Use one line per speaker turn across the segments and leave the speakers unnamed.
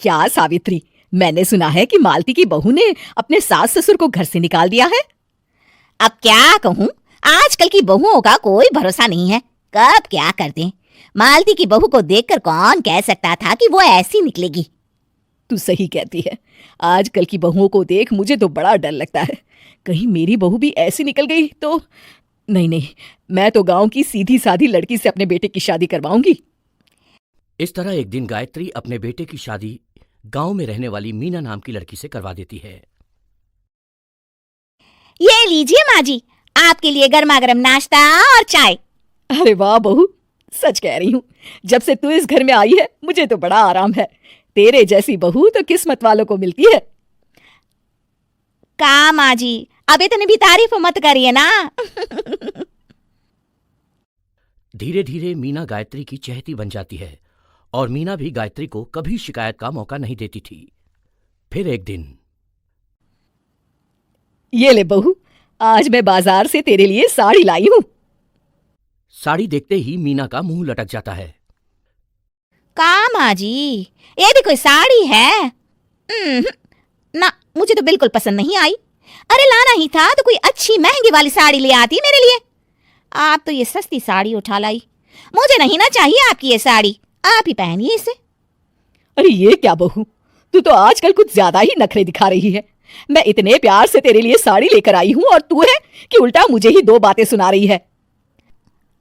क्या सावित्री, मैंने सुना है कि मालती की बहू ने अपने सास ससुर को घर से निकाल दिया है।
अब क्या कहूँ, आजकल की बहुओं का कोई भरोसा नहीं है, कब क्या कर दें। मालती की बहू को देखकर कौन कह सकता था कि वो ऐसी निकलेगी।
तू सही कहती है, आजकल की बहुओं को देख मुझे तो बड़ा डर लगता है। कहीं मेरी बहू भी ऐसी निकल गई तो। नहीं, मैं तो गांव की सीधी सादी लड़की से अपने बेटे की शादी करवाऊंगी।
इस तरह एक दिन गायत्री अपने बेटे की शादी गांव में रहने वाली मीना नाम की लड़की से करवा देती है।
ये लीजिए माँ जी, आपके लिए गर्मा गर्म नाश्ता और चाय।
अरे वाह बहू, सच कह रही हूँ, जब से तू इस घर में आई है मुझे तो बड़ा आराम है। तेरे जैसी बहू तो किस्मत वालों को मिलती है।
का माँ जी, अब इतनी भी तारीफ मत करिए ना।
धीरे धीरे मीना गायत्री की चहेती बन जाती है और मीना भी गायत्री को कभी शिकायत का मौका नहीं देती थी। फिर एक दिन,
ये ले बहू, आज मैं बाजार से तेरे लिए साड़ी लाई हूँ।
साड़ी देखते ही मीना का मुंह लटक जाता है।
का माँ जी, ये भी कोई साड़ी है? ना, मुझे तो बिल्कुल पसंद नहीं आई। अरे लाना ही था तो कोई अच्छी महंगी वाली साड़ी ले आती मेरे लिए। आप तो ये सस्ती साड़ी उठा लाई। मुझे नहीं ना चाहिए आपकी ये साड़ी, आप ही पहनिए इसे।
अरे ये क्या बहू, तू तो आजकल कुछ ज्यादा ही नखरे दिखा रही है। मैं इतने प्यार से तेरे लिए साड़ी लेकर आई हूँ और तू है कि उल्टा मुझे ही दो बातें सुना रही है।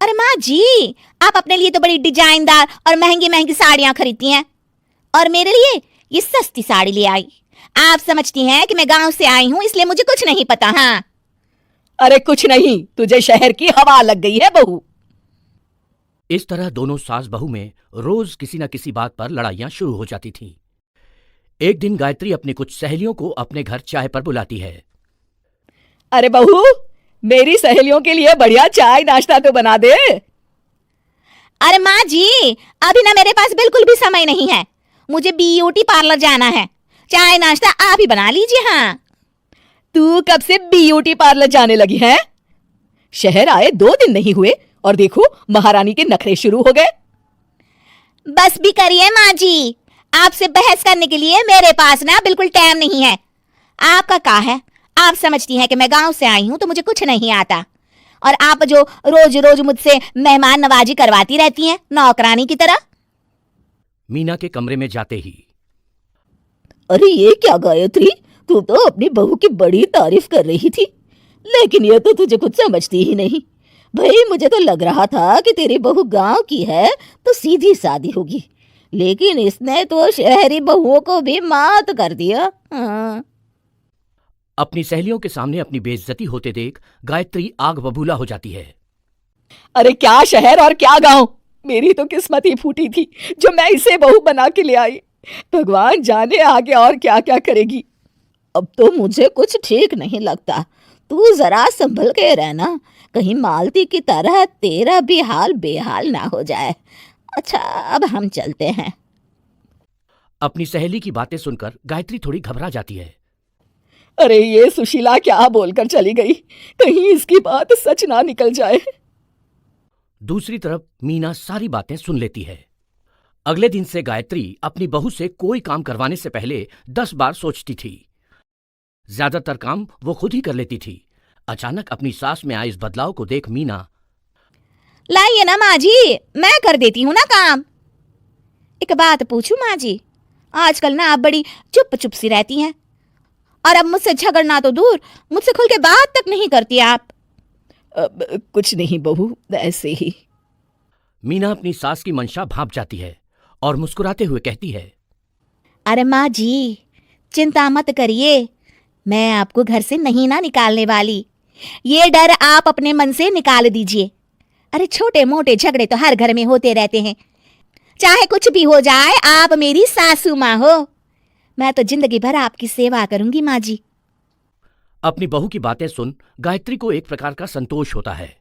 अरे माँ जी, आप अपने लिए तो बड़ी डिजाइनदार और महंगी महंगी साड़ियां खरीदती हैं और मेरे लिए ये सस्ती साड़ी ले आई। आप समझती हैं कि मैं गांव से आई हूं इसलिए मुझे कुछ नहीं पता। हाँ,
अरे कुछ नहीं, तुझे शहर की हवा लग गई है बहू।
इस तरह दोनों सास बहू में रोज किसी न किसी बात पर लड़ाइयां शुरू हो जाती थीं। एक दिन गायत्री अपनी कुछ सहेलियों को अपने घर चाय पर बुलाती है।
अरे बहू, मेरी सहेलियों के लिए बढ़िया चाय नाश्ता तो बना दे।
अरे माँ जी, अभी ना मेरे पास बिल्कुल भी समय नहीं है, मुझे ब्यूटी पार्लर जाना है। चाय नाश्ता आप ही बना लीजिए। हाँ,
तू कब से ब्यूटी पार्लर जाने लगी है? शहर आए 2 दिन नहीं हुए और देखो महारानी के नखरे शुरू हो गए।
बस भी करिए माँ जी, आपसे बहस करने के लिए मेरे पास ना बिल्कुल टाइम नहीं है। आपका क्या है, आप समझती हैं कि मैं गांव से आई हूं तो मुझे कुछ नहीं आता, और आप जो रोज रोज मुझसे मेहमान नवाजी करवाती रहती हैं नौकरानी की तरह।
मीना के कमरे में जाते ही,
अरे ये क्या गायत्री, तू तो अपनी बहू की बड़ी तारीफ कर रही थी, लेकिन ये तो तुझे कुछ समझती ही नहीं। भाई मुझे तो लग रहा था कि तेरी बहू गांव की है तो सीधी सादी होगी, लेकिन इसने तो शहरी बहुओं को भी मात कर दिया। हाँ।
अपनी सहेलियों के सामने अपनी बेइज्जती होते देख गायत्री आग बबूला हो जाती है।
अरे क्या शहर और क्या गांव, मेरी तो किस्मत ही फूटी थी जो मैं इसे बहू बना के ले आई। भगवान जाने आगे और क्या क्या करेगी। अब तो मुझे कुछ ठीक नहीं लगता, तू जरा संभल के रहना, कहीं मालती की तरह तेरा भी हाल बेहाल ना हो जाए। अच्छा, अब हम चलते हैं।
अपनी सहेली की बातें सुनकर गायत्री थोड़ी घबरा जाती है।
अरे ये सुशीला क्या बोलकर चली गई, कहीं इसकी बात सच ना निकल जाए।
दूसरी तरफ मीना सारी बातें सुन लेती है। अगले दिन से गायत्री अपनी बहू से कोई काम करवाने से पहले 10 बार सोचती थी। ज्यादातर काम वो खुद ही कर लेती थी। अचानक अपनी सास में आए इस बदलाव को देख मीना,
लाइए ना माँ जी, मैं कर देती हूँ ना काम। एक बात पूछूं माँ जी, आजकल ना आप बड़ी चुप चुप सी रहती हैं, और अब मुझसे झगड़ना तो दूर, मुझसे खुल के बात तक नहीं करती आप।
कुछ नहीं बहू, ऐसे ही।
मीना अपनी सास की मंशा भांप जाती है और मुस्कुराते हुए कहती है,
अरे माँ जी, चिंता मत करिए, मैं आपको घर से नहीं ना निकालने वाली। ये डर आप अपने मन से निकाल दीजिए। अरे छोटे मोटे झगड़े तो हर घर में होते रहते हैं, चाहे कुछ भी हो जाए, आप मेरी सासू माँ हो। मैं तो जिंदगी भर आपकी सेवा करूंगी माँ जी।
अपनी बहू की बातें सुन गायत्री को एक प्रकार का संतोष होता है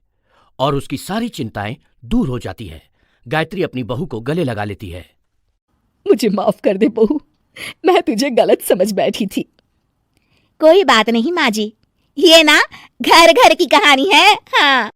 और उसकी सारी चिंताएं दूर हो जाती है। गायत्री अपनी बहू को गले लगा लेती है।
मुझे माफ कर दे बहू, मैं तुझे गलत समझ बैठी थी।
कोई बात नहीं माँ जी, ये ना घर घर की कहानी है। हाँ।